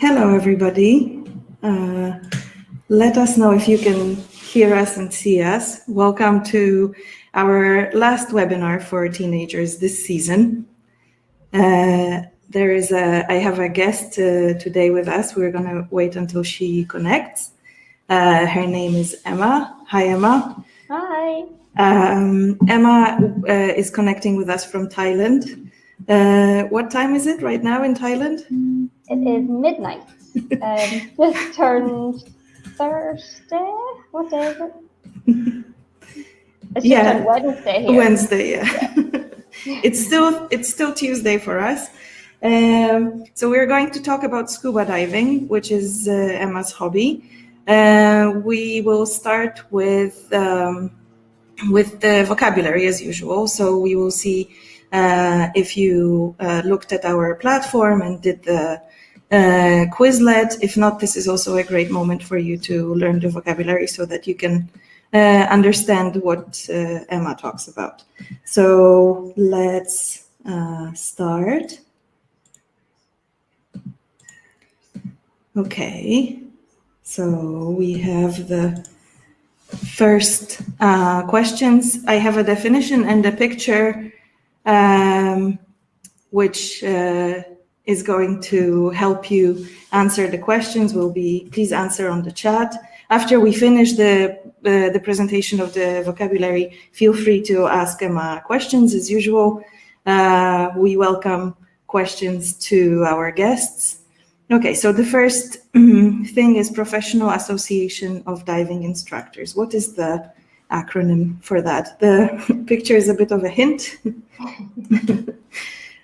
Hello, everybody. Let us know if you can hear us and see us. Welcome to our last webinar for teenagers this season. I have a guest today with us. We're going to wait until she connects. Her name is Emma. Hi, Emma. Hi. Emma is connecting with us from Thailand. What time is it right now in Thailand? It is midnight. Just turned Thursday. What day is it? It's just on Wednesday here. Wednesday, yeah. It's still Tuesday for us. So we're going to talk about scuba diving, which is Emma's hobby. We will start with the vocabulary as usual. So we will see if you looked at our platform and did the Quizlet. If not, this is also a great moment for you to learn the vocabulary so that you can understand what Emma talks about. So let's start. Okay, so we have the first questions. I have a definition and a picture which is going to help you answer the questions. Please answer on the chat. After we finish the presentation of the vocabulary, feel free to ask Emma questions as usual. We welcome questions to our guests. Okay, so the first thing is Professional Association of Diving Instructors. What is the acronym for that? The picture is a bit of a hint.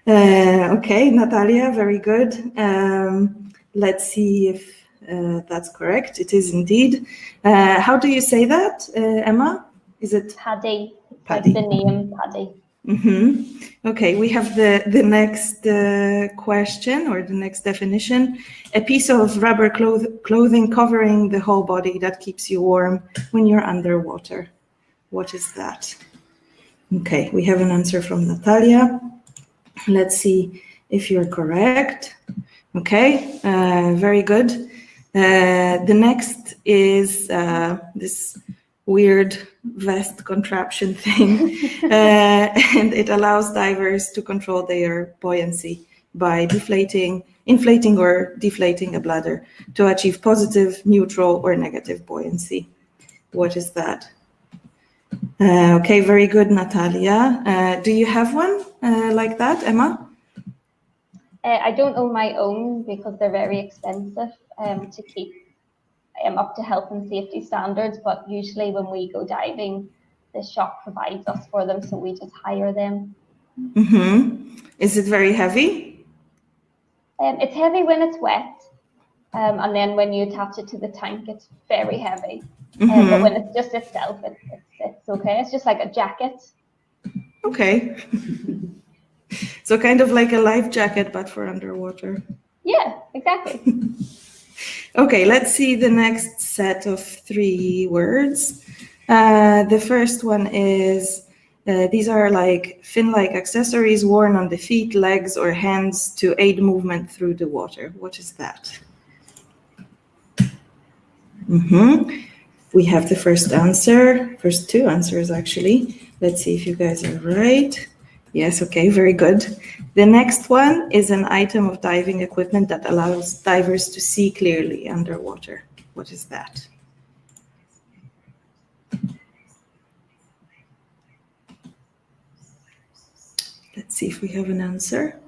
Okay, Natalia, very good. Let's see if that's correct. It is indeed. How do you say that, Emma? Is it Paddy? Paddy. Like the name Paddy. Mm-hmm. Okay, we have the next question or the next definition. A piece of rubber clothing covering the whole body that keeps you warm when you're underwater. What is that? Okay, we have an answer from Natalia. Let's see if you're correct. Okay, very good. The next is this weird vest contraption thing, and it allows divers to control their buoyancy by inflating or deflating a bladder to achieve positive, neutral, or negative buoyancy. What is that? Okay, very good, Natalia. Do you have one like that, Emma? I don't own my own because they're very expensive to keep up to health and safety standards, but usually when we go diving, the shop provides us for them, so we just hire them. Mm-hmm. Is it very heavy? It's heavy when it's wet, and then when you attach it to the tank, it's very heavy. Mm-hmm. But when it's just itself, it's okay. It's just like a jacket. Okay. So kind of like a life jacket, but for underwater. Yeah, exactly. Okay, let's see the next set of 3 words. The first one is, these are like fin-like accessories worn on the feet, legs, or hands to aid movement through the water. What is that? Mm-hmm. We have the first 2 answers actually. Let's see if you guys are right. Yes, okay, very good. The next one is an item of diving equipment that allows divers to see clearly underwater. What is that? Let's see if we have an answer.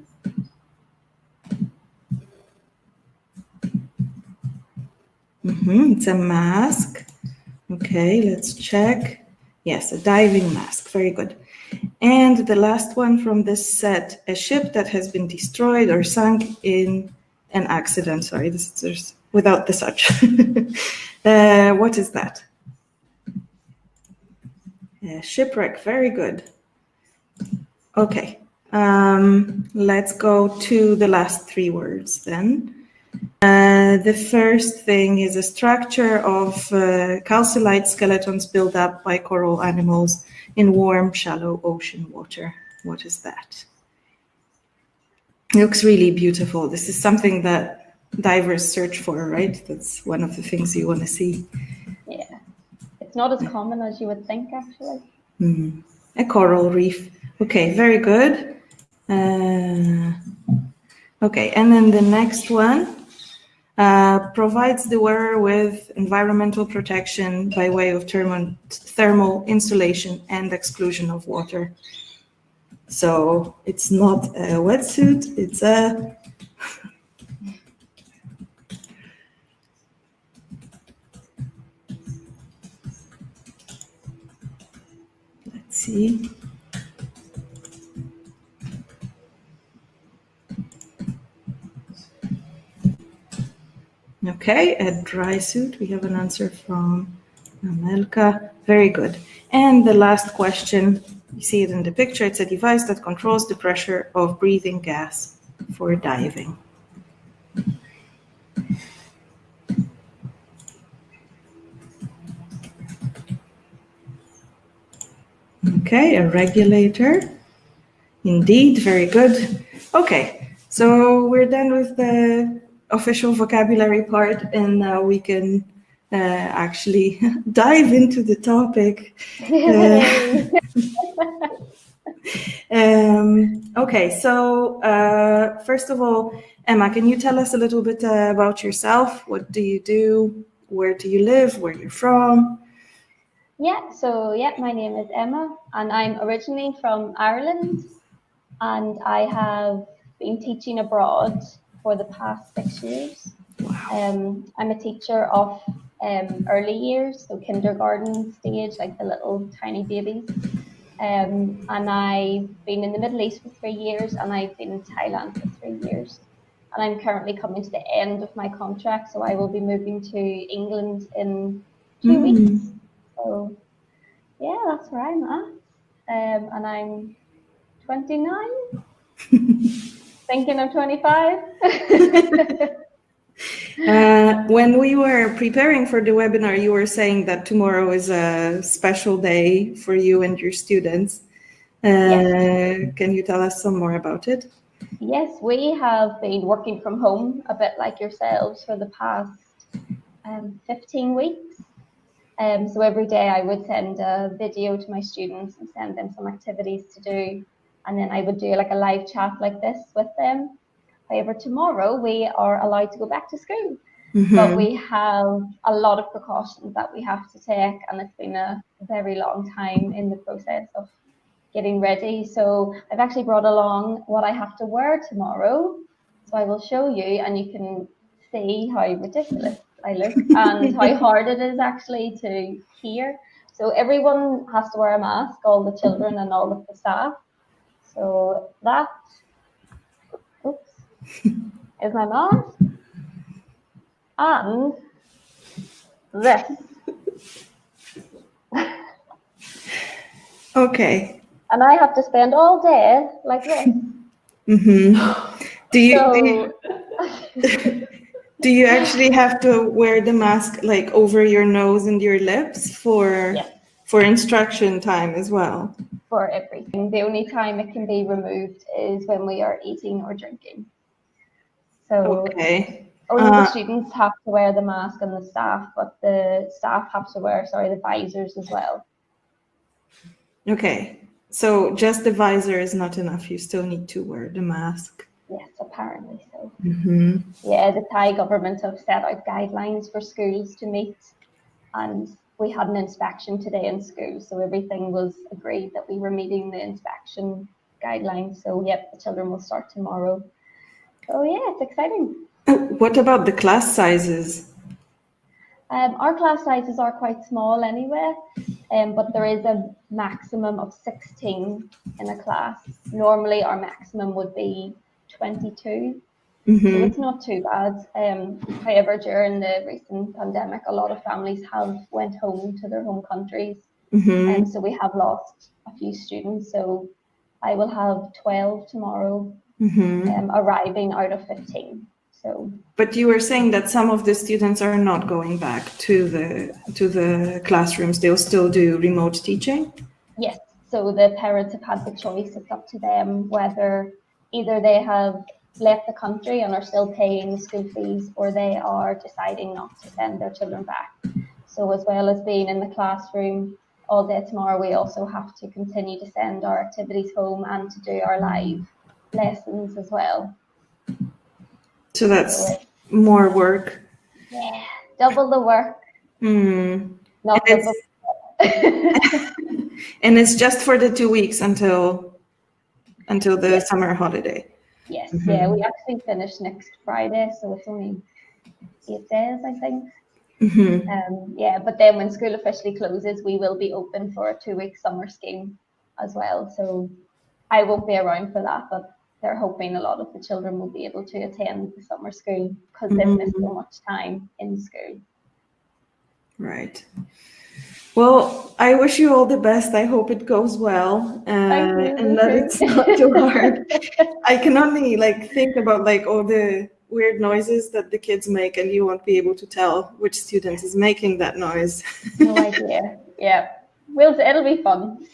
It's a mask. Okay, let's check. Yes, a diving mask. Very good. And the last one from this set, a ship that has been destroyed or sunk in an accident. Sorry, this is without the such. What is that? Shipwreck. Very good. Okay, let's go to the last 3 words then. The first thing is a structure of calcite skeletons built up by coral animals in warm, shallow ocean water. What is that? It looks really beautiful. This is something that divers search for, right? That's one of the things you want to see. Yeah, it's not as common as you would think, actually. A coral reef. Okay, very good. Okay, and then the next one provides the wearer with environmental protection by way of thermal insulation and exclusion of water. So it's not a wetsuit, it's a... Let's see. Okay, a dry suit. We have an answer from Amelka. Very good. And the last question, you see it in the picture. It's a device that controls the pressure of breathing gas for diving. Okay, a regulator. Indeed, very good. Okay, so we're done with the official vocabulary part, and now we can actually dive into the topic. Okay, so first of all, Emma, can you tell us a little bit about yourself? What do you do? Where do you live? Where you're from? My name is Emma, and I'm originally from Ireland, and I have been teaching abroad for the past 6 years. Wow. I'm a teacher of early years, so kindergarten stage, like the little tiny babies. And I've been in the Middle East for 3 years, and I've been in Thailand for 3 years. And I'm currently coming to the end of my contract, so I will be moving to England in 2 weeks. So yeah, that's where I'm at. And I'm 29, thinking of 25. When we were preparing for the webinar, you were saying that tomorrow is a special day for you and your students. Yes. Can you tell us some more about it? Yes, we have been working from home a bit like yourselves for the past 15 weeks. So every day I would send a video to my students and send them some activities to do. And then I would do like a live chat like this with them. However, tomorrow we are allowed to go back to school, but we have a lot of precautions that we have to take. And it's been a very long time in the process of getting ready. So I've actually brought along what I have to wear tomorrow. So I will show you, and you can see how ridiculous I look and how hard it is actually to hear. So everyone has to wear a mask, all the children and all of the staff. So that, is my mask. And this. Okay. And I have to spend all day like this. Do you actually have to wear the mask like over your nose and your lips for instruction time as well? For everything. The only time it can be removed is when we are eating or drinking. So only the students have to wear the mask and the staff, but the staff have to wear, the visors as well. Okay, so just the visor is not enough. You still need to wear the mask. Yes, apparently so. Yeah, the Thai government have set out guidelines for schools to meet, and we had an inspection today in school, so everything was agreed that we were meeting the inspection guidelines. So yep, the children will start tomorrow. So yeah, it's exciting. What about the class sizes? Our class sizes are quite small anyway, but there is a maximum of 16 in a class. Normally our maximum would be 22, so it's not too bad. However, during the recent pandemic, a lot of families have went home to their home countries, and so we have lost a few students. So I will have 12 tomorrow, arriving out of 15. So, but you were saying that some of the students are not going back to the classrooms. They'll still do remote teaching? Yes. So the parents have had the choice. It's up to them whether either they have left the country and are still paying the school fees, or they are deciding not to send their children back. So as well as being in the classroom all day tomorrow, we also have to continue to send our activities home and to do our live lessons as well. So that's more work. Yeah, double the work. Not and double. And it's just for the 2 weeks until the summer holiday. Yes, yeah, we actually finish next Friday, so it's only 8 days, I think. Yeah, but then when school officially closes, we will be open for a 2-week summer scheme as well. So I won't be around for that, but they're hoping a lot of the children will be able to attend the summer school because they've missed so much time in school. Right. Well, I wish you all the best. I hope it goes well, and that it's not too hard. I can only think about all the weird noises that the kids make, and you won't be able to tell which student is making that noise. No idea. Yeah, it'll be fun.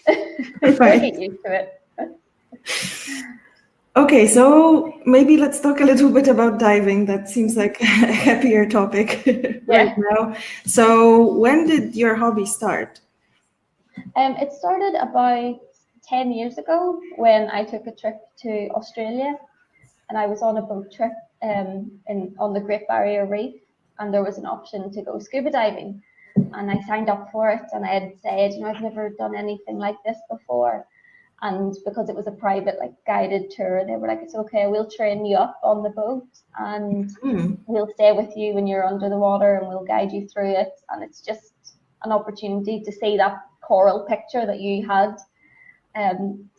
We'll get used to it. Okay, so maybe let's talk a little bit about diving. That seems like a happier topic right now. So when did your hobby start? It started about 10 years ago when I took a trip to Australia, and I was on a boat trip on the Great Barrier Reef, and there was an option to go scuba diving. And I signed up for it, and I had said, I've never done anything like this before. And because it was a private guided tour, they were like, it's okay, we'll train you up on the boat, and we'll stay with you when you're under the water, and we'll guide you through it. And it's just an opportunity to see that coral picture that you had.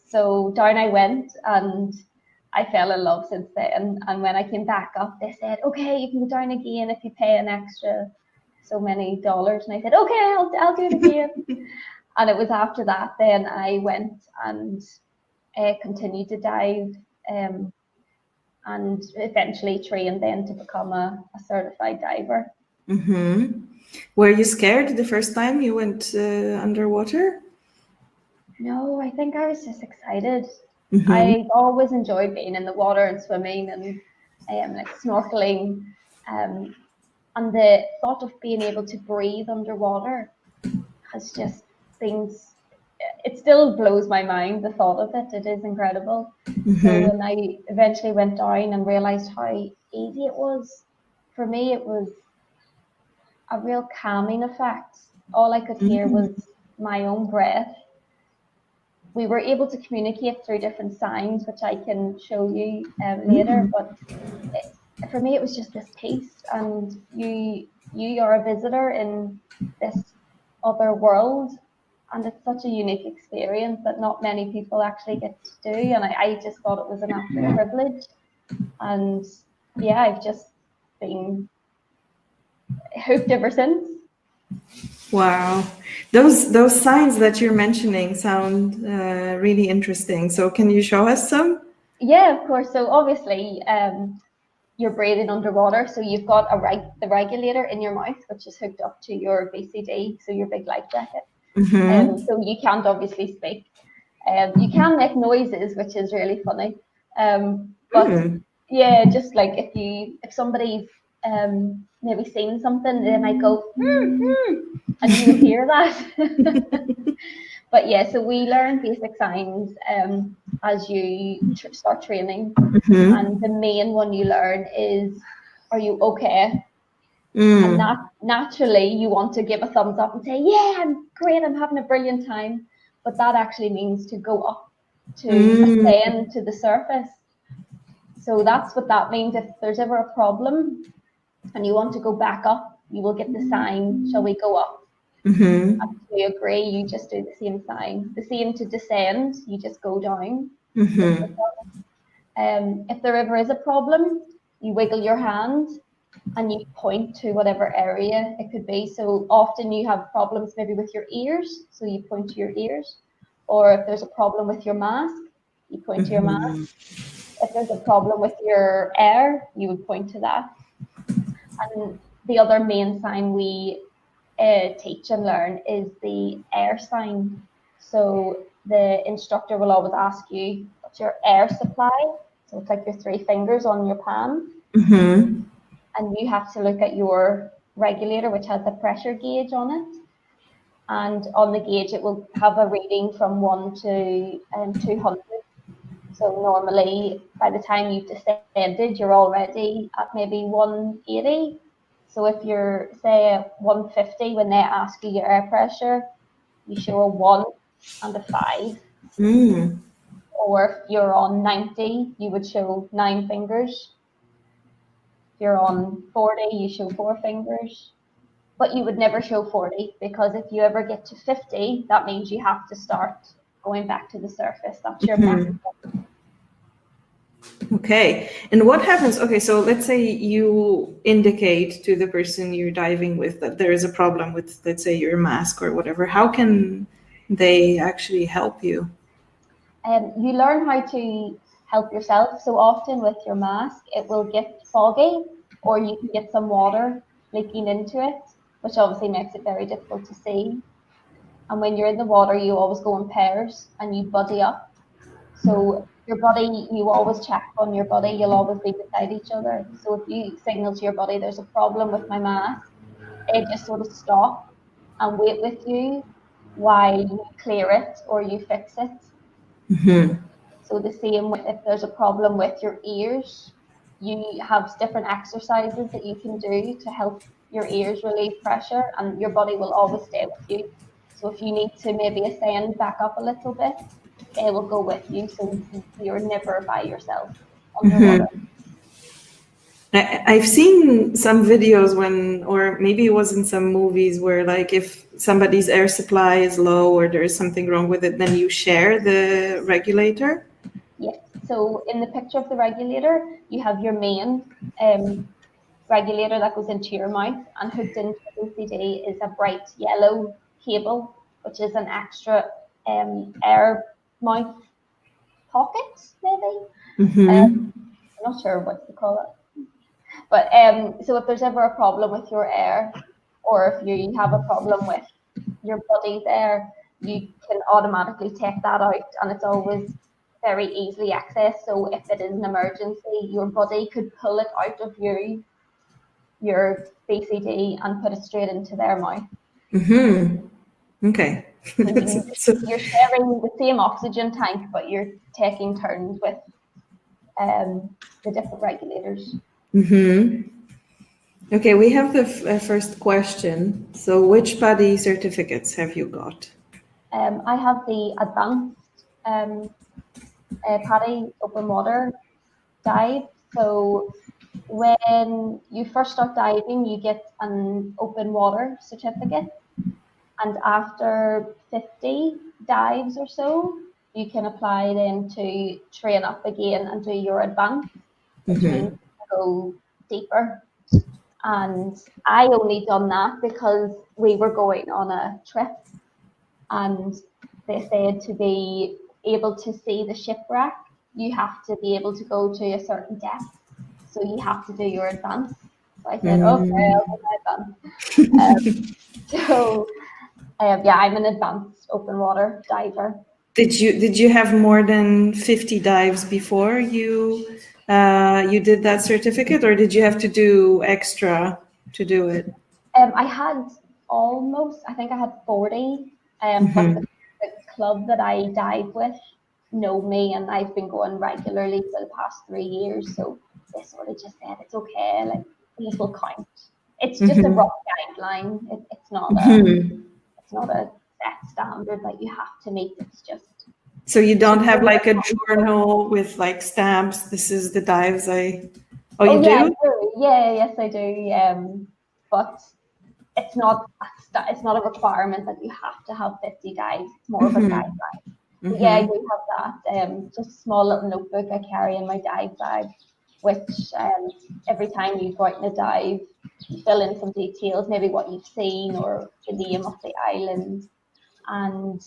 So down I went, and I fell in love since then. And when I came back up, they said, okay, you can go down again if you pay an extra so many dollars. And I said, okay, I'll do it again. And it was after that then I went and continued to dive, and eventually trained then to become a certified diver. Were you scared the first time you went underwater? No, I think I was just excited. I've always enjoyed being in the water and swimming and snorkeling, and the thought of being able to breathe underwater has just it still blows my mind, the thought of it. It is incredible. So when I eventually went down and realized how easy it was, for me it was a real calming effect. All I could hear was my own breath. We were able to communicate through different signs, which I can show you later, but for me it was just this peace, and you are a visitor in this other world, and it's such a unique experience that not many people actually get to do, and I just thought it was an absolute privilege. And yeah, I've just been hooked ever since. Wow, those signs that you're mentioning sound really interesting. So can you show us some? Yeah, of course. So obviously you're breathing underwater, so you've got the regulator in your mouth, which is hooked up to your BCD, so your big life jacket. So you can't obviously speak. You can make noises, which is really funny. But yeah, just if somebody's maybe seen something, they might go, and you will hear that. But yeah, so we learn basic signs as you start training. And the main one you learn is, are you okay? And naturally, you want to give a thumbs up and say, yeah, I'm great, I'm having a brilliant time. But that actually means to go up, to ascend to the surface. So that's what that means. If there's ever a problem and you want to go back up, you will get the sign, shall we go up? And if you agree, you just do the same sign. The same to descend, you just go down. If there ever is a problem, you wiggle your hand and you point to whatever area it could be. So often you have problems maybe with your ears, so you point to your ears. Or if there's a problem with your mask, you point to your mask. If there's a problem with your air, you would point to that. And the other main sign we teach and learn is the air sign. So the instructor will always ask you, what's your air supply? So it's like your 3 fingers on your palm. Mm-hmm. And you have to look at your regulator, which has the pressure gauge on it. And on the gauge, it will have a reading from 1 to 200. So normally, by the time you've descended, you're already at maybe 180. So if you're, say, at 150, when they ask you your air pressure, you show a 1 and a 5. Mm. Or if you're on 90, you would show 9 fingers. If you're on 40, you show 4 fingers. But you would never show 40, because if you ever get to 50, that means you have to start going back to the surface. That's your maximum. Okay. And what happens? Okay, so let's say you indicate to the person you're diving with that there is a problem with, let's say, your mask or whatever. How can they actually help you? You learn how to help yourself. So often with your mask, it will get foggy, or you can get some water leaking into it, which obviously makes it very difficult to see. And when you're in the water, you always go in pairs and you buddy up. So your body, you always check on your body, you'll always be beside each other. So if you signal to your body, there's a problem with my mask, it just sort of stop and wait with you while you clear it or you fix it. Mm-hmm. So the same with if there's a problem with your ears, you have different exercises that you can do to help your ears relieve pressure, and your body will always stay with you. So if you need to maybe ascend back up a little bit, it will go with you. So you're never by yourself underwater. I've seen some videos when, or maybe it was in some movies where, like, if somebody's air supply is low or there's something wrong with it, then you share the regulator. Yes. So in the picture of the regulator, you have your main regulator that goes into your mouth, and hooked into the OCD is a bright yellow cable, which is an extra air mouth pocket, maybe. I'm not sure what to call it. But so if there's ever a problem with your air, or if you have a problem with your body's air, you can automatically take that out, and it's always very easily accessed. So if it is an emergency, your body could pull it out of your BCD and put it straight into their mouth. Okay. You're sharing the same oxygen tank, but you're taking turns with the different regulators. Okay, we have the first question. So which PADI certificates have you got? I have the advanced PADI open water dive. So when you first start diving, you get an open water certificate. And after 50 dives or so, you can apply then to train up again and do your advanced, which means go deeper. And I only done that because we were going on a trip, and they said to be able to see the shipwreck, you have to be able to go to a certain depth. So you have to do your advanced. So I said, okay, I'll do my advanced. Yeah, I'm an advanced open water diver. Did you have more than 50 dives before you did that certificate, or did you have to do extra to do it? I had I think I had 40, but the club that I dive with know me, and I've been going regularly for the past 3 years. So they sort of just said, it's okay, like these will count. It's just a rough guideline. It's not a set standard that you have to meet. It's just. So you don't have like a journal with like stamps. This is the dives I. Oh, you yeah, do? I do. Yeah, yes, I do. But it's not a requirement that you have to have 50 dives. It's more of a guideline. Yeah, I do have that. Just a small little notebook I carry in my dive bag, which every time you go out in a dive, you fill in some details, maybe what you've seen or the name of the island, and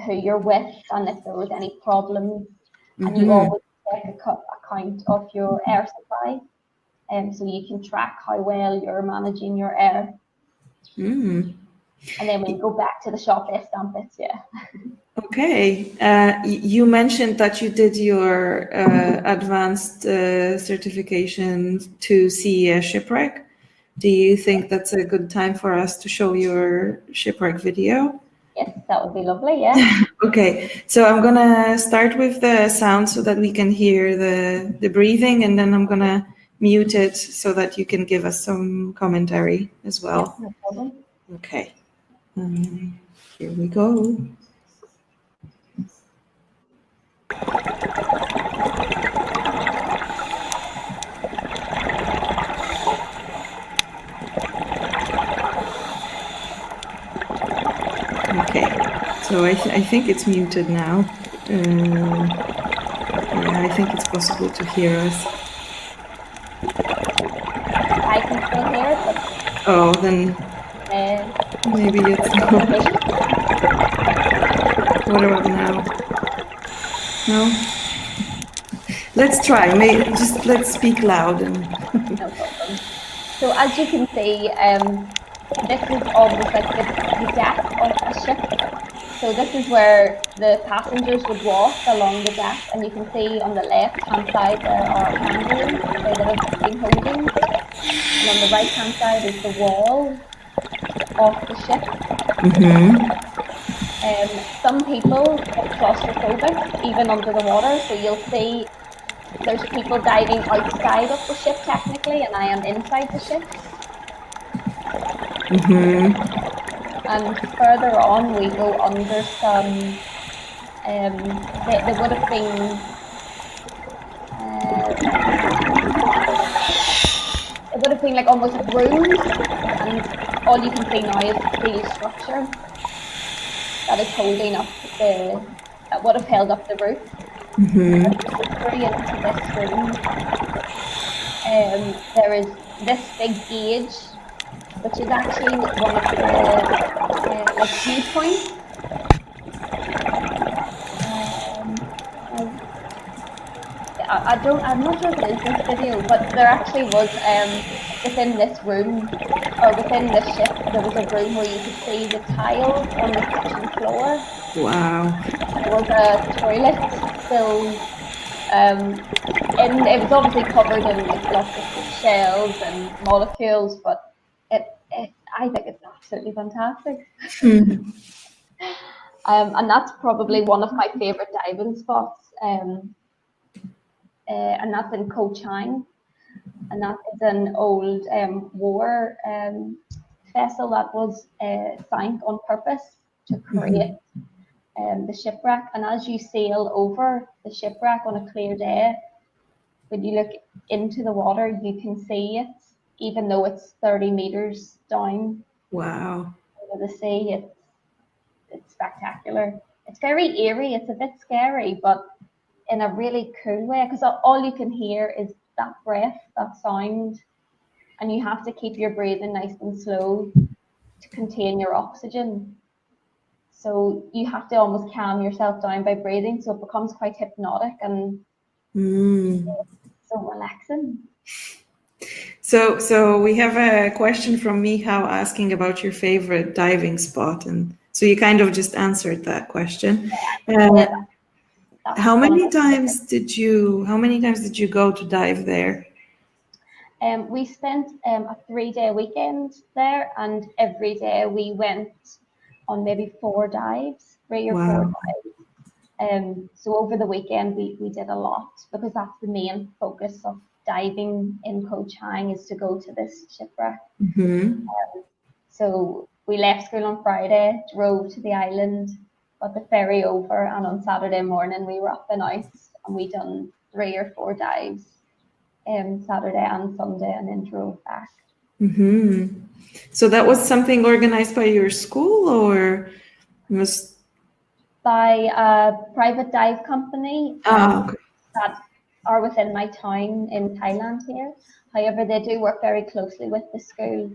who you're with, and if there was any problems. And you always take account of your air supply, so you can track how well you're managing your air. And then when you go back to the shop, they stamp it, yeah. Okay. You mentioned that you did your advanced certification to see a shipwreck. Do you think that's a good time for us to show your shipwreck video? Yes, that would be lovely, yeah. Okay, so I'm gonna start with the sound so that we can hear the breathing, and then I'm gonna mute it so that you can give us some commentary as well. No problem. Okay, here we go. Okay, so I think it's muted now. Yeah, I think it's possible to hear us. I can still hear it, but Oh, then maybe it's not. What about now? No? Let's try. Let's speak loud. no problem. So as you can see, this is almost like the deck of a ship. So this is where the passengers would walk along the deck, and you can see on the left-hand side there are handles that have been holding, and on the right-hand side is the wall of the ship. Some people get claustrophobic even under the water, so you'll see there's people diving outside of the ship technically, and I am inside the ship. And further on, we go under some. There would have been. It would have been like almost rooms, and all you can see now is the steel structure that is holding up that would have held up the roof. Entry into this room. There is this big gauge, which is actually one of the like viewpoints. I'm not sure if it is this video, but there actually was within this room, or within this ship, there was a room where you could see the tiles on the kitchen floor. Wow. There was a toilet still, and it was obviously covered in like lots of shells and molecules, but I think it's absolutely fantastic. And that's probably one of my favorite diving spots. And that's in Koh Chang, and that is an old war vessel that was sank on purpose to create the shipwreck. And as you sail over the shipwreck on a clear day, when you look into the water, you can see it, even though it's 30 meters down. Wow. Over the sea, it's spectacular. It's very eerie. It's a bit scary, but in a really cool way, because all you can hear is that breath, that sound, and you have to keep your breathing nice and slow to contain your oxygen. So you have to almost calm yourself down by breathing, so it becomes quite hypnotic and so relaxing. So we have a question from Michał asking about your favorite diving spot, and so you kind of just answered that question. How many times did you go to dive there? We spent a 3-day weekend there, and every day we went on maybe 4 dives, 3 or 4 dives. So over the weekend we did a lot, because that's the main focus of diving in Koh Chang, is to go to this shipwreck. So we left school on Friday, drove to the island, got the ferry over, and on Saturday morning we were up and out, and we done 3 or 4 dives Saturday and Sunday, and then drove back. So that was something organized by your school, or was by a private dive company okay. that are within my town in Thailand here. However, they do work very closely with the school,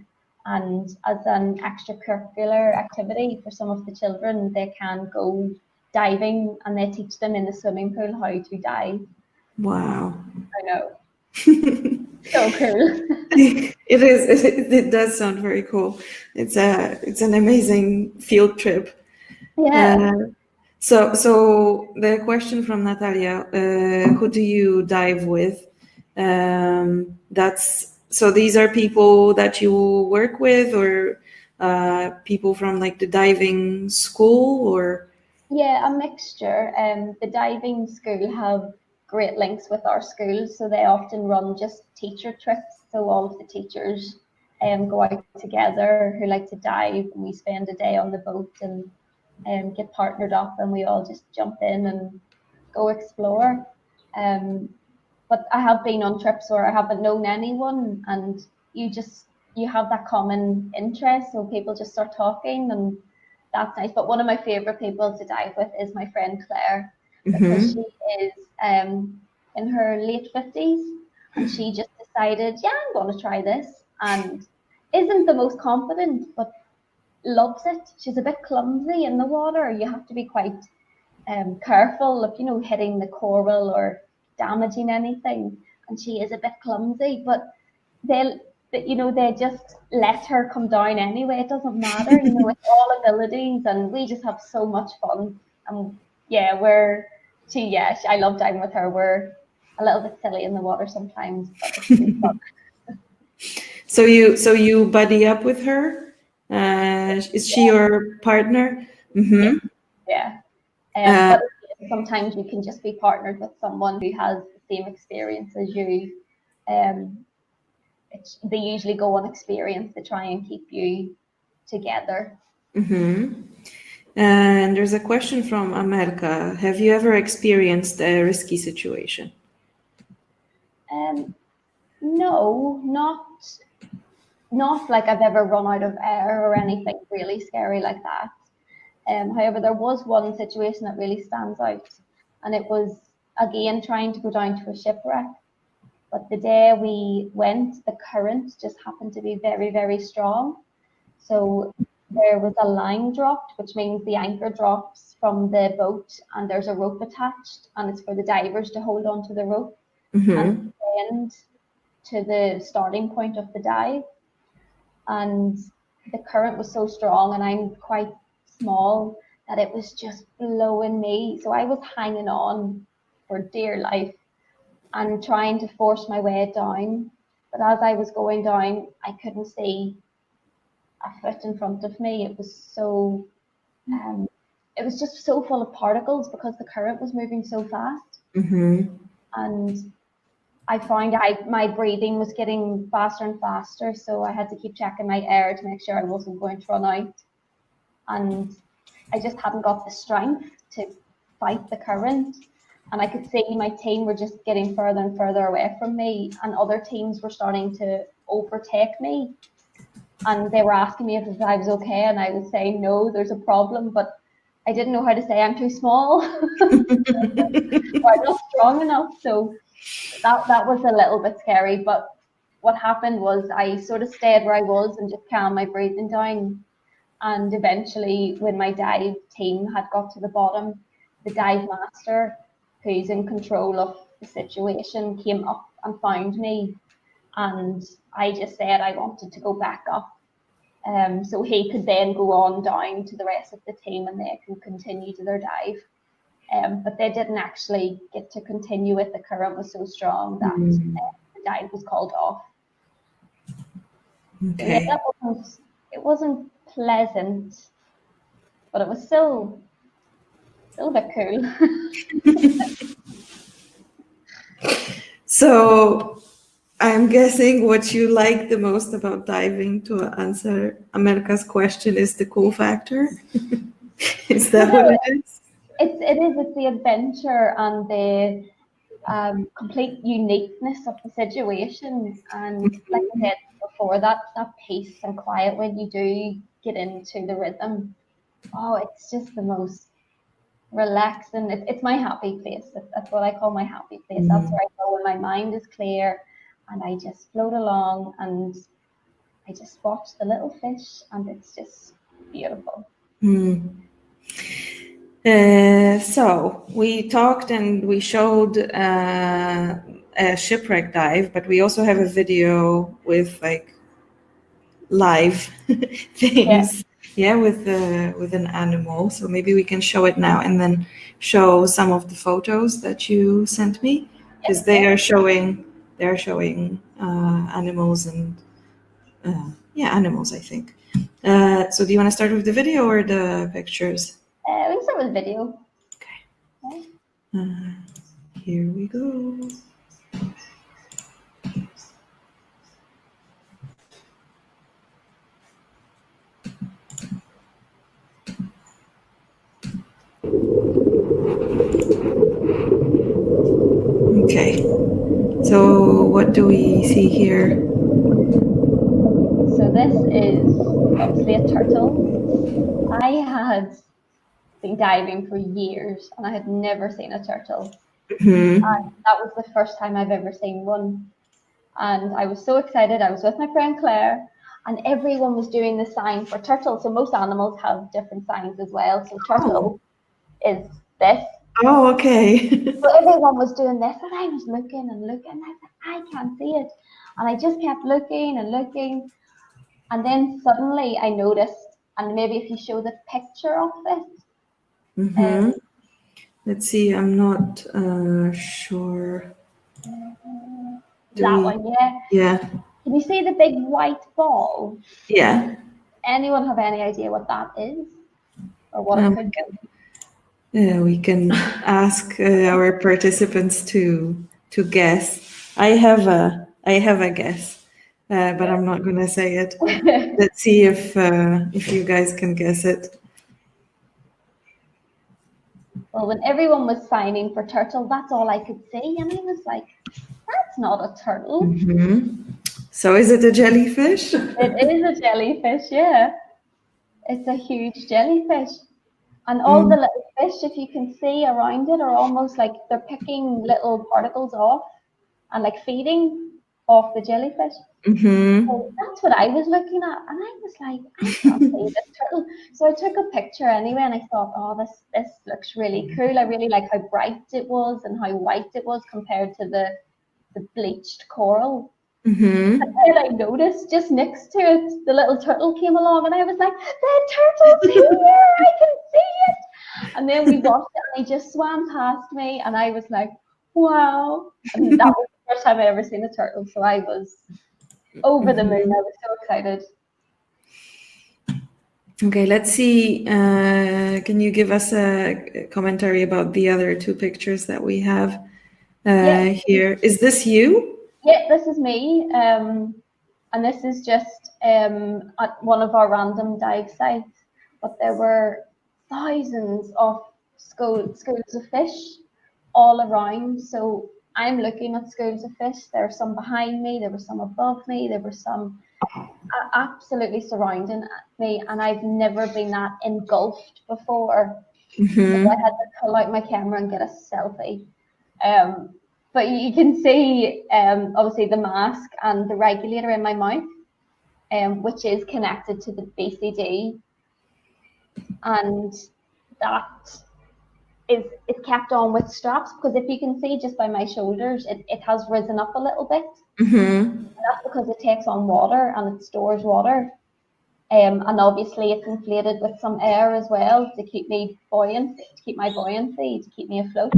and as an extracurricular activity for some of the children, they can go diving, and they teach them in the swimming pool how to dive. Wow. I know. So cool. It is. It does sound very cool. It's an amazing field trip. Yeah. So the question from Natalia: who do you dive with? These are people that you work with, or people from like the diving school, or Yeah, a mixture. The diving school have great links with our school, so they often run just teacher trips. So all of the teachers go out together who like to dive, and we spend a day on the boat and get partnered up, and we all just jump in and go explore. But I have been on trips where I haven't known anyone, and you have that common interest, so people just start talking, and that's nice. But one of my favorite people to dive with is my friend Claire, because she is in her late 50s, and she just decided, yeah, I'm going to try this, and isn't the most confident, but loves it. She's a bit clumsy in the water. You have to be quite careful of, hitting the coral or damaging anything. And she is a bit clumsy, but they just let her come down anyway. It doesn't matter, it's all abilities, and we just have so much fun. And yeah, I love diving with her. We're a little bit silly in the water sometimes, but it's really fun. So you buddy up with her? Is she your partner? Mm-hmm. Yeah. But sometimes you can just be partnered with someone who has the same experience as you. They usually go on experience to try and keep you together. Mm-hmm. And there's a question from America. Have you ever experienced a risky situation? No, not like I've ever run out of air or anything really scary like that. However, there was one situation that really stands out, and it was, again, trying to go down to a shipwreck. But the day we went, the current just happened to be very, very strong. So there was a line dropped, which means the anchor drops from the boat, and there's a rope attached, and it's for the divers to hold on to the rope and end to the starting point of the dive. And the current was so strong, and I'm quite small, that it was just blowing me. So I was hanging on for dear life and trying to force my way down. But as I was going down, I couldn't see a foot in front of me. It was so, it was just so full of particles because the current was moving so fast. And I found my breathing was getting faster and faster, so I had to keep checking my air to make sure I wasn't going to run out. And I just hadn't got the strength to fight the current. And I could see my team were just getting further and further away from me, and other teams were starting to overtake me. And they were asking me if I was okay, and I was saying, no, there's a problem, but I didn't know how to say I'm too small or I'm not strong enough. So that was a little bit scary. But what happened was I sort of stayed where I was and just calmed my breathing down. And eventually, when my dive team had got to the bottom, the dive master, who's in control of the situation, came up and found me. And I just said I wanted to go back up. So he could then go on down to the rest of the team, and they could continue to their dive. But they didn't actually get to continue it. The current was so strong that the dive was called off. Okay. So yeah, it wasn't pleasant, but it was still a bit cool. So I'm guessing what you like the most about diving, to answer America's question, is the cool factor. Is that what it is? It's the adventure and the complete uniqueness of the situation. And like I said before, that peace and quiet when you do get into the rhythm. Oh, it's just the most relaxing. It's my happy place. That's what I call my happy place. That's where I go when my mind is clear, and I just float along and I just watch the little fish, and it's just beautiful. So we talked and we showed a shipwreck dive, but we also have a video with like live things, with an animal. So maybe we can show it now and then show some of the photos that you sent me, because they are showing animals and animals, I think. So do you want to start with the video or the pictures? We can start with the video. Okay. Here we go. Okay, so what do we see here? So this is obviously a turtle. I had been diving for years and I had never seen a turtle. Mm-hmm. And that was the first time I've ever seen one. And I was so excited. I was with my friend Claire, and everyone was doing the sign for turtle. So most animals have different signs as well. So turtle is this. Oh, okay. So everyone was doing this, and I was looking and looking. And I was like, I can't see it. And I just kept looking and looking. And then suddenly I noticed, and maybe if you show the picture of it. Mm-hmm. Let's see, I'm not sure. That one, yeah. Yeah. Can you see the big white ball? Yeah. Anyone have any idea what that is? Or what it could be? Yeah, we can ask our participants to guess. I have a guess, but I'm not gonna say it. Let's see if you guys can guess it. Well, when everyone was signing for turtle, that's all I could see, and I was like, "That's not a turtle." Mm-hmm. So is it a jellyfish? It is a jellyfish, yeah. It's a huge jellyfish. And all the little fish, if you can see around it, are almost like they're picking little particles off and like feeding off the jellyfish. Mm-hmm. So that's what I was looking at, and I was like, I can't see this turtle. So I took a picture anyway, and I thought, oh, this looks really cool. I really like how bright it was and how white it was compared to the bleached coral. Mm-hmm. And then I noticed just next to it, the little turtle came along, and I was like, the turtle's here, I can see it. And then we watched it, and he just swam past me, and I was like, wow. And that was the first time I ever seen a turtle, so I was over the moon. I was so excited. Okay, let's see. Can you give us a commentary about the other two pictures that we have here? Is this you? Yeah, this is me. And this is just at one of our random dive sites. But there were thousands of schools of fish all around. So I'm looking at schools of fish. There are some behind me, there were some above me, there were some absolutely surrounding me, and I've never been that engulfed before. Mm-hmm. So I had to pull out my camera and get a selfie. But you can see obviously the mask and the regulator in my mouth, which is connected to the BCD, and that is kept on with straps, because if you can see just by my shoulders, it has risen up a little bit. Mm-hmm. That's because it takes on water and it stores water. And obviously it's inflated with some air as well to keep me buoyant, to keep my buoyancy, to keep me afloat.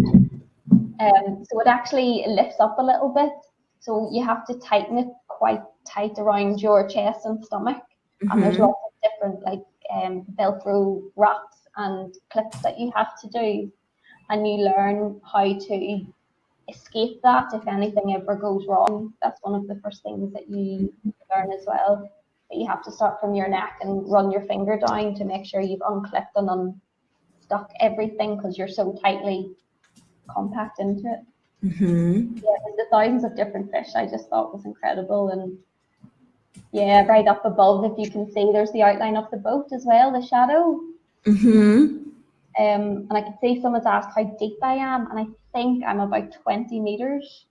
So it actually lifts up a little bit. So you have to tighten it quite tight around your chest and stomach. Mm-hmm. And there's lots of different like Velcro wraps and clips that you have to do. And you learn how to escape that if anything ever goes wrong. That's one of the first things that you learn as well. But you have to start from your neck and run your finger down to make sure you've unclipped and unstuck everything, because you're so tightly compact into it. Mm-hmm. Yeah, the thousands of different fish I just thought was incredible. And yeah, right up above, if you can see, there's the outline of the boat as well, the shadow. Mm-hmm. And I can see someone's asked how deep I am, and I think I'm about 20 meters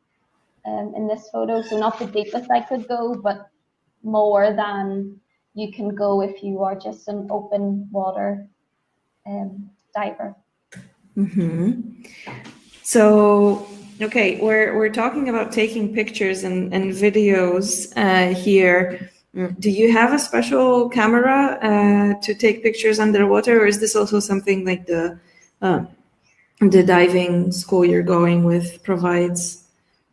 in this photo. So not the deepest I could go, but more than you can go if you are just an open water diver. Mm-hmm. So Okay, we're talking about taking pictures and videos here. Do you have a special camera to take pictures underwater, or is this also something like the diving school you're going with provides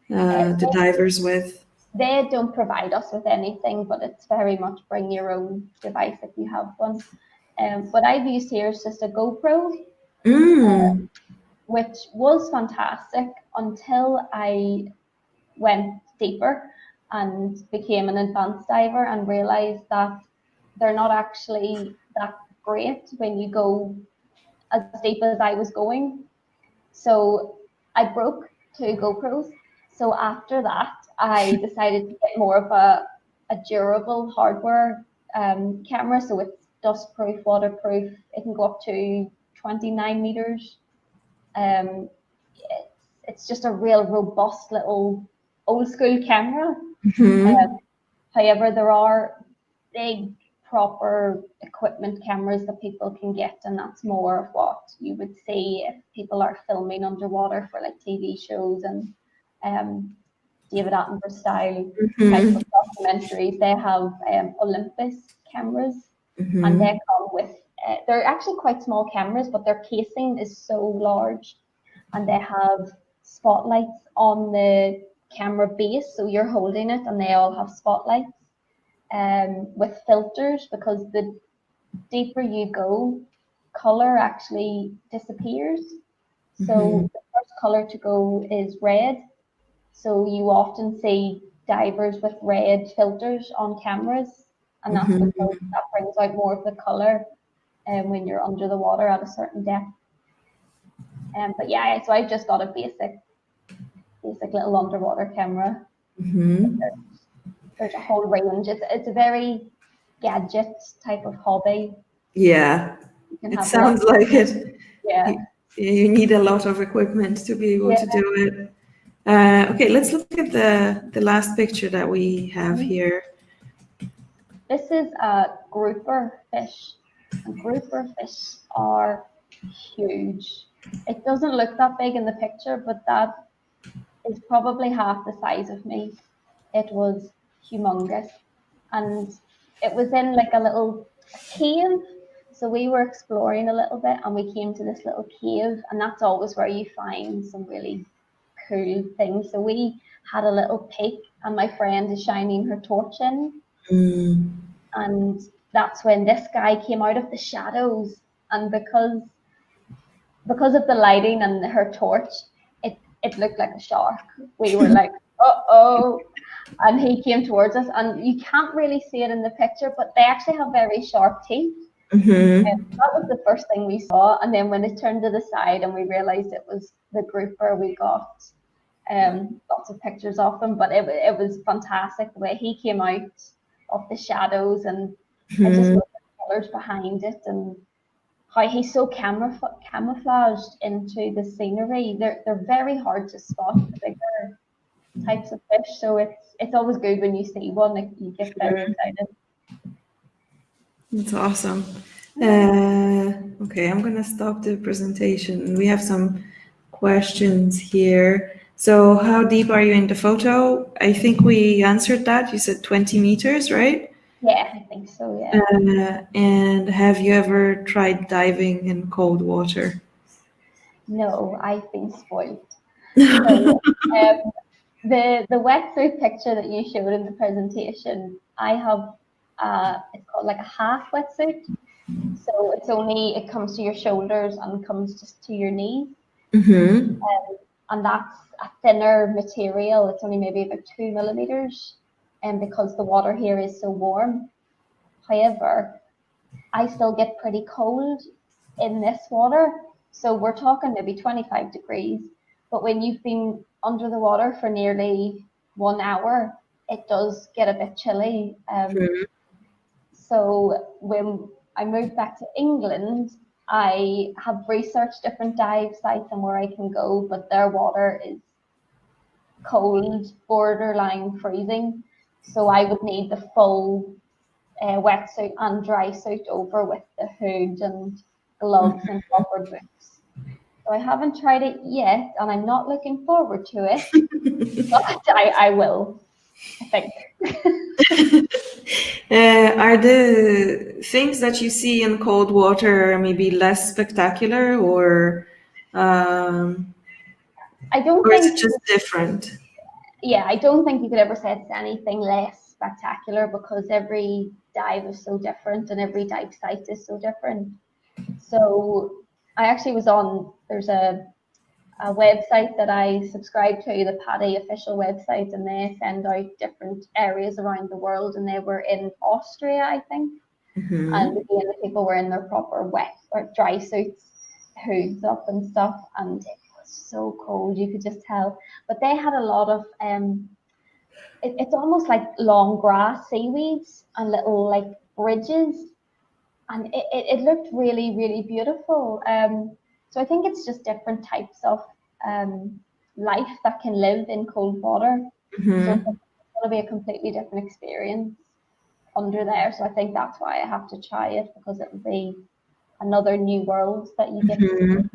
the divers with? They don't provide us with anything, but it's very much bring your own device if you have one. What I've used here is just a GoPro, which was fantastic until I went deeper and became an advanced diver and realized that they're not actually that great when you go as deep as I was going. So I broke 2 GoPros. So after that, I decided to get more of a durable hardware camera. So it's dust proof, waterproof. It can go up to 29 meters. It's just a real robust little old school camera. However, there are big proper equipment cameras that people can get, and that's more of what you would see if people are filming underwater for like TV shows and David Attenborough style type of documentaries. They have Olympus cameras, and they come with they're actually quite small cameras, but their casing is so large, and they have spotlights on the camera base, so you're holding it and they all have spotlights with filters, because the deeper you go, color actually disappears. So the first color to go is red. So you often see divers with red filters on cameras, and that's because that brings out more of the color when you're under the water at a certain depth. But yeah, so I've just got a basic little underwater camera. There's a whole range. It's a very gadget type of hobby. Yeah, it sounds like it. Yeah. You need a lot of equipment to be able to do it. Okay, let's look at the last picture that we have here. This is a grouper fish. And grouper fish are huge. It doesn't look that big in the picture, but that is probably half the size of me. It was humongous. And it was in like a little cave. So we were exploring a little bit and we came to this little cave, and that's always where you find some really cool things. So we had a little peek, and my friend is shining her torch in. And that's when this guy came out of the shadows, and because of the lighting and her torch, it looked like a shark. We were like, uh-oh. And he came towards us, and you can't really see it in the picture, but they actually have very sharp teeth. That was the first thing we saw. And then when it turned to the side and we realized it was the grouper, we got lots of pictures of him. But it was fantastic the way he came out of the shadows, and I just love the colors behind it, and how he's so camouflaged into the scenery. They're very hard to spot, the bigger types of fish. So it's always good when you see one, like, you get very excited. That's awesome. Okay, I'm gonna stop the presentation. We have some questions here. So how deep are you in the photo? I think we answered that. You said 20 meters, right? Yeah, I think so, yeah. And have you ever tried diving in cold water? No, I've been spoiled. So, the wetsuit picture that you showed in the presentation, I have it's called like a half wetsuit. So it comes to your shoulders and comes just to your knees. And that's a thinner material. It's only maybe about 2 millimeters, and because the water here is so warm. However, I still get pretty cold in this water. So we're talking maybe 25 degrees. But when you've been under the water for nearly 1 hour, it does get a bit chilly. So when I moved back to England, I have researched different dive sites and where I can go, but their water is cold, borderline freezing. So I would need the full wetsuit and dry suit over with the hood and gloves and proper boots. So I haven't tried it yet, and I'm not looking forward to it, but I will, I think. Are the things that you see in cold water maybe less spectacular, or I don't is think, it just different? yeah, I don't think you could ever say it's anything less spectacular because every dive is so different and every dive site is so different. So I actually was on, there's a website that I subscribe to, the PADI official website, and they send out different areas around the world, and they were in Austria, I think. Mm-hmm. And again, the people were in their proper wet or dry suits, hoods up and stuff, and it was so cold, you could just tell. But they had a lot of it's almost like long grass seaweeds and little like bridges, and it looked really, really beautiful. So I think it's just different types of life that can live in cold water. Mm-hmm. So it's going to be a completely different experience under there. So I think that's why I have to try it, because it will be another new world that you get to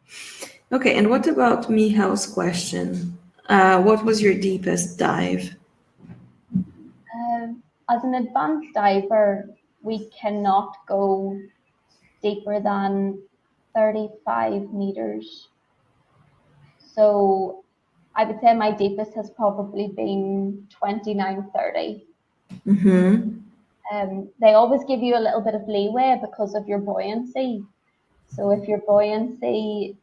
see. Okay, and what about Mihal's question? What was your deepest dive? As an advanced diver, we cannot go deeper than 35 meters. So I would say my deepest has probably been 29, 30. Mm-hmm. They always give you a little bit of leeway because of your buoyancy. So if your buoyancy,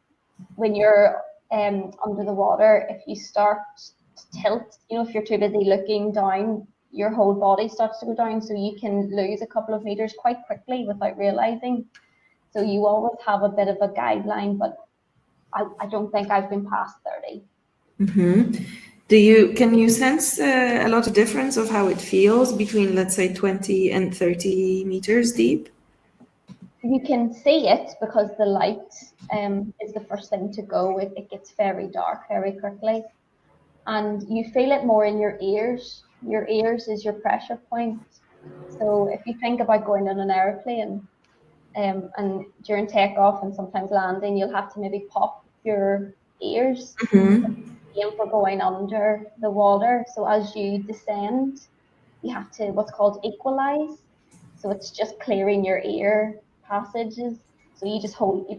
when you're under the water, if you start to tilt, if you're too busy looking down, your whole body starts to go down. So you can lose a couple of meters quite quickly without realizing. So you always have a bit of a guideline, but I don't think I've been past 30. Mm-hmm. Can you sense a lot of difference of how it feels between, let's say, 20 and 30 meters deep? You can see it because the light is the first thing to go. It gets very dark very quickly, and you feel it more in your ears. Your ears is your pressure point. So if you think about going on an airplane, and during takeoff and sometimes landing, you'll have to maybe pop your ears. Mm-hmm. For going under the water. So as you descend, you have to what's called equalize. So it's just clearing your ear passages. So you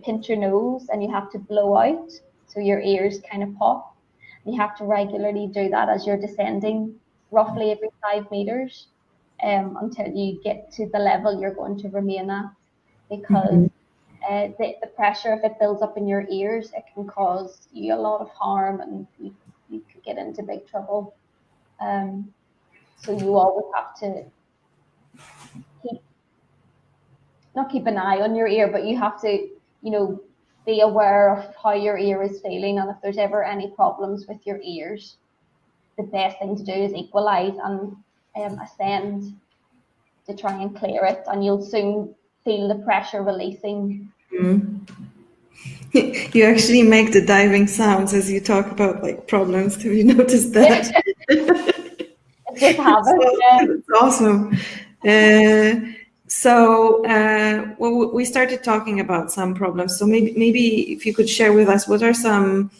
pinch your nose and you have to blow out. So your ears kind of pop. You have to regularly do that as you're descending, roughly every 5 meters, until you get to the level you're going to remain at. Because the pressure, if it builds up in your ears, it can cause you a lot of harm, and you could get into big trouble. So you always have to keep an eye on your ear, but you have to, be aware of how your ear is feeling, and if there's ever any problems with your ears, the best thing to do is equalize and ascend to try and clear it, and you'll soon feel the pressure releasing. You actually make the diving sounds as you talk about like problems. Have you noticed that? It's just habit. It's awesome. Well, we started talking about some problems. So maybe if you could share with us, what are some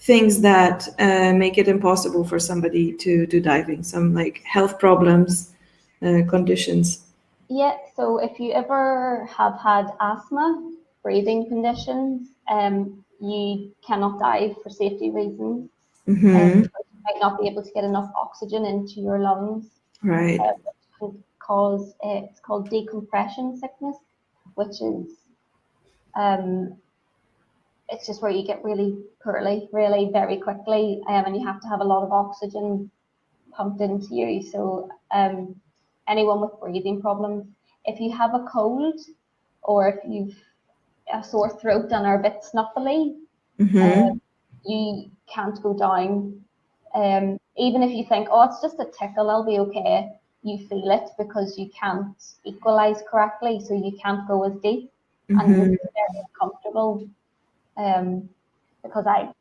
things that make it impossible for somebody to do diving? Some like health problems, conditions. Yeah, so if you ever have had asthma, breathing conditions, you cannot dive for safety reasons. Mm-hmm. You might not be able to get enough oxygen into your lungs. Right. Which can cause, it's called decompression sickness, which is, it's just where you get really poorly, really very quickly, and you have to have a lot of oxygen pumped into you. So anyone with breathing problems, if you have a cold or if you've a sore throat and are a bit snuffly, Mm-hmm. you can't go down. Even if you think, oh, it's just a tickle, I'll be okay, you feel it because you can't equalize correctly, so you can't go as deep, and you're very uncomfortable. Because I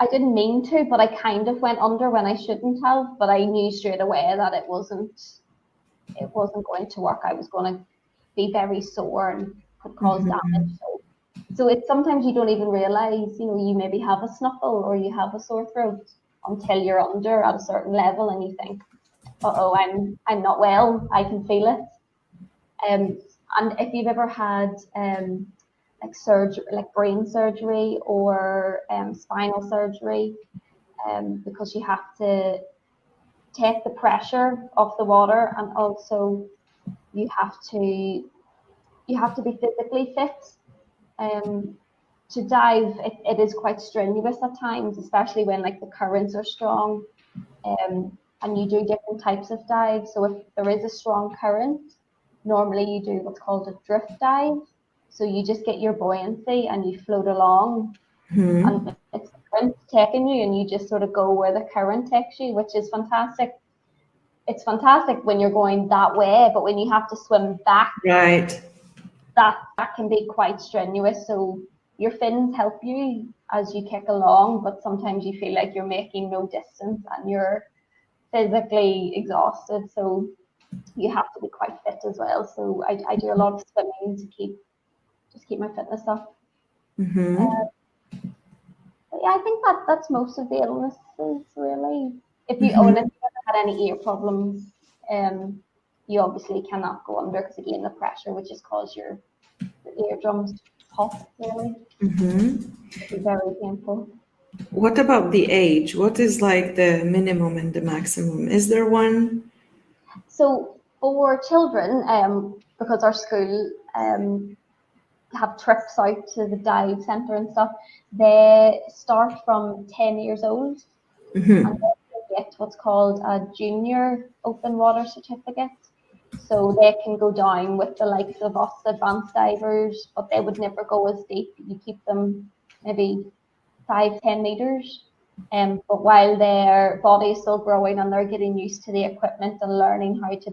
didn't mean to, but I kind of went under when I shouldn't have, but I knew straight away that it wasn't going to work. I was going to be very sore and could cause damage. So it's sometimes you don't even realize, you maybe have a snuffle or you have a sore throat until you're under at a certain level and you think, uh-oh, I'm not well, I can feel it. And if you've ever had like surgery, like brain surgery or spinal surgery, because you have to take the pressure off the water, and also you have to be physically fit. To dive, it is quite strenuous at times, especially when like the currents are strong, and you do different types of dives. So if there is a strong current, normally you do what's called a drift dive. So you just get your buoyancy and you float along, and it's the current taking you, and you just sort of go where the current takes you, which is fantastic. It's fantastic when you're going that way, but when you have to swim back, Right. that can be quite strenuous. So your fins help you as you kick along, but sometimes you feel like you're making no distance and you're physically exhausted. So you have to be quite fit as well. So I do a lot of swimming to keep my fitness up. But yeah, I think that's most of the illnesses really. If you ever had any ear problems, you obviously cannot go under, because again the pressure would just cause your eardrums to pop really. It'd be very painful. What about the age? What is like the minimum and the maximum? Is there one? So for children, because our school have trips out to the dive centre and stuff, they start from 10 years old, and they get what's called a junior open water certificate. So they can go down with the likes of us advanced divers, but they would never go as deep. You keep them maybe 5-10 meters. But while their body is still growing and they're getting used to the equipment and learning how to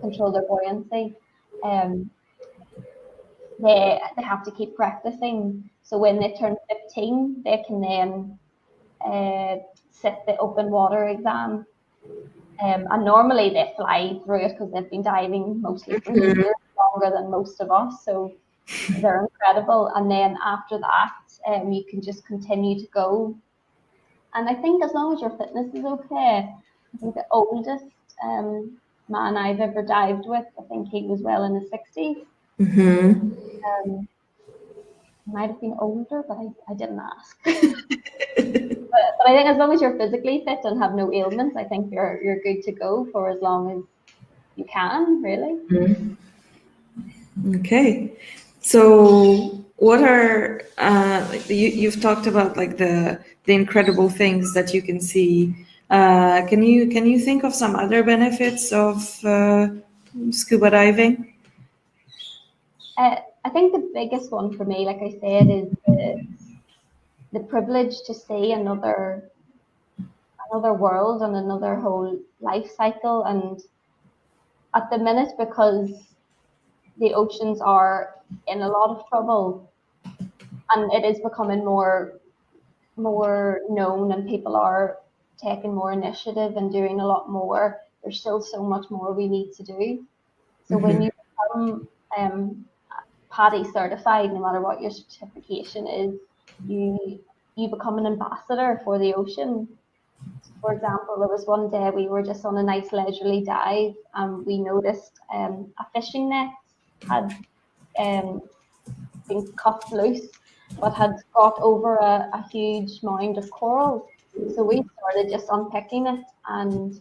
control their buoyancy, they have to keep practicing. So when they turn 15, they can then sit the open water exam. And normally they fly through it because they've been diving mostly for years, longer than most of us. So they're incredible. And then after that, you can just continue to go. And I think as long as your fitness is okay, I think the oldest man I've ever dived with, I think he was well in his 60s. Might have been older, but I didn't ask. But I think as long as you're physically fit and have no ailments, I think you're good to go for as long as you can, really. Okay. So what are you've talked about like the incredible things that you can see. Can you think of some other benefits of scuba diving? I think the biggest one for me, like I said, is the privilege to see another world and another whole life cycle. And at the minute, because the oceans are in a lot of trouble and it is becoming more known and people are taking more initiative and doing a lot more, there's still so much more we need to do. So when you become PADI certified, no matter what your certification is, you become an ambassador for the ocean. For example, there was one day we were just on a nice leisurely dive and we noticed a fishing net had been cut loose but had got over a huge mound of coral. So we started just unpicking it, and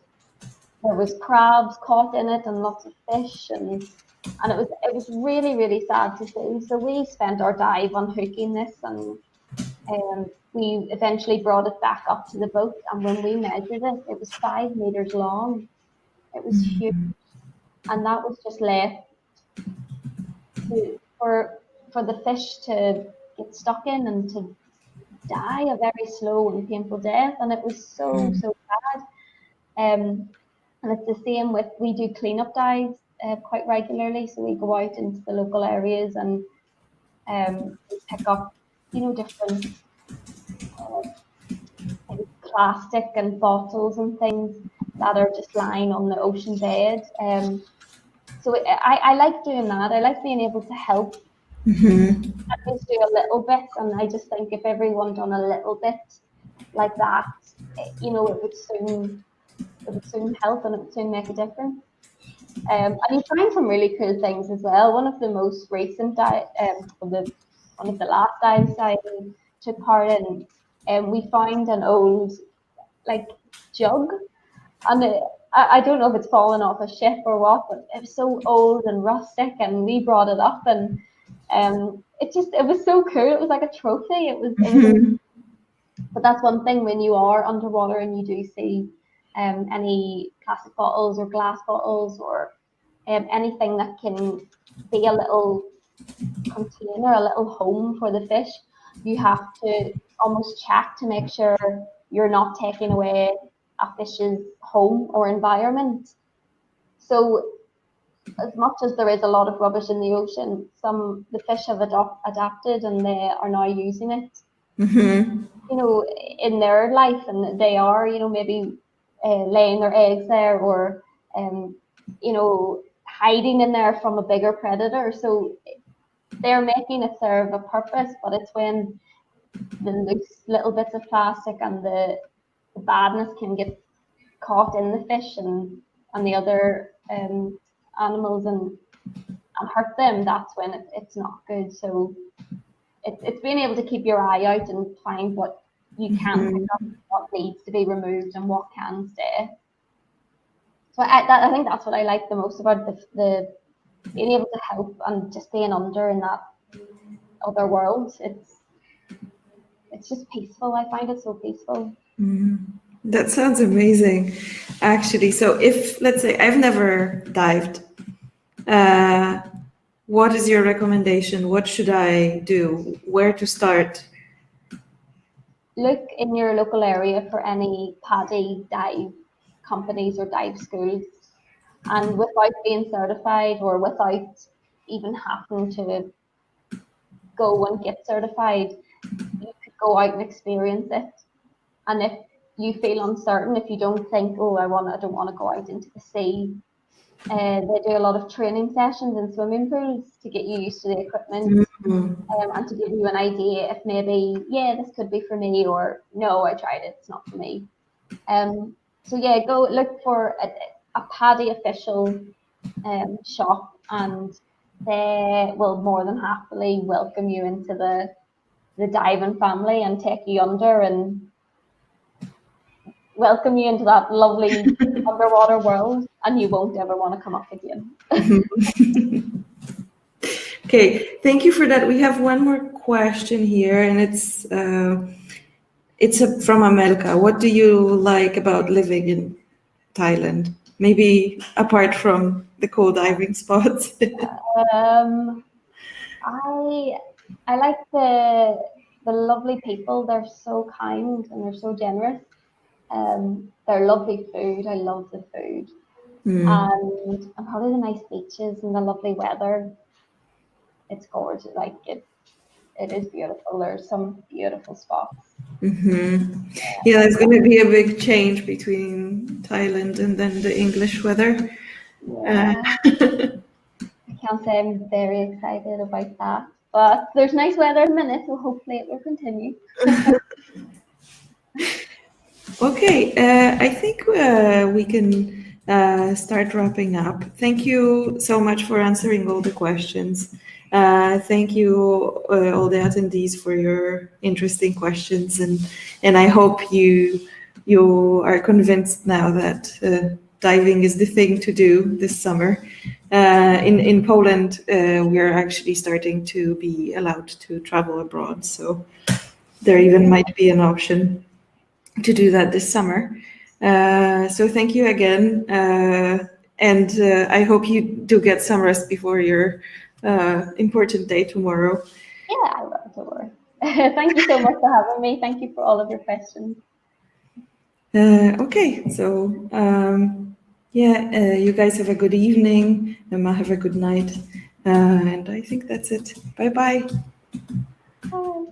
there was crabs caught in it and lots of fish, and it was really, really sad to see. So we spent our dive unhooking this, and we eventually brought it back up to the boat, and when we measured it, it was 5 meters long. It was huge, and that was just left for the fish to get stuck in and to die a very slow and painful death, and it was so bad. And it's the same with, we do cleanup dives quite regularly, so we go out into the local areas and pick up, different plastic and bottles and things that are just lying on the ocean bed. So I like doing that. I like being able to help. At least do a little bit, and I just think if everyone done a little bit like that, you know, it would soon help and it would soon make a difference. And you find some really cool things as well. One of the most recent one of the last dives I took part in, we found an old like jug, and I don't know if it's fallen off a ship or what, but it was so old and rustic, and we brought it up, and it was so cool. It was like a trophy. It was but that's one thing when you are underwater and you do see any plastic bottles or glass bottles or anything that can be a little container, a little home for the fish, you have to almost check to make sure you're not taking away a fish's home or environment. So as much as there is a lot of rubbish in the ocean, the fish have adapted and they are now using it, you know, in their life, and they are, you know, maybe laying their eggs there, or you know, hiding in there from a bigger predator. So they're making it serve a purpose, but it's when the loose little bits of plastic and the badness can get caught in the fish and the other animals and hurt them, that's when it's not good. So it's being able to keep your eye out and find what you can pick up, what needs to be removed and what can stay. So I think that's what I like the most about the being able to help and just being under in that other world. It's just peaceful. I find it so peaceful. That sounds amazing, actually. So if, let's say, I've never dived, what is your recommendation? What should I do? Where to start? Look in your local area for any PADI dive companies or dive schools. And without being certified or without even having to go and get certified, you could go out and experience it. And if you feel uncertain, if you don't think, oh, I don't want to go out into the sea, they do a lot of training sessions in swimming pools to get you used to the equipment and to give you an idea if maybe, yeah, this could be for me, or no, I tried it, it's not for me. So yeah, go look for a PADI official shop, and they will more than happily welcome you into the diving family and take you under and welcome you into that lovely underwater world, and you won't ever want to come up again. Okay, thank you for that. We have one more question here, and it's from Amelka. What do you like about living in Thailand? Maybe apart from the cool diving spots. I like the lovely people. They're so kind and they're so generous. They're lovely food. I love the food. And probably the nice beaches and the lovely weather. It's gorgeous. Like it is beautiful. There's some beautiful spots. Yeah, there's going to be a big change between Thailand and then the English weather. Yeah. I can't say I'm very excited about that, but there's nice weather in a minute, so hopefully it will continue. Okay, I think we can start wrapping up. Thank you so much for answering all the questions. Thank you, all the attendees, for your interesting questions, and I hope you are convinced now that diving is the thing to do this summer. In Poland, we're actually starting to be allowed to travel abroad, so there even might be an option to do that this summer. So thank you again, and I hope you do get some rest before your important day tomorrow. Yeah, I will, don't worry. Thank you so much for having me. Thank you for all of your questions. Okay, so you guys have a good evening, Emma have a good night, and I think that's it. Bye-bye. Bye.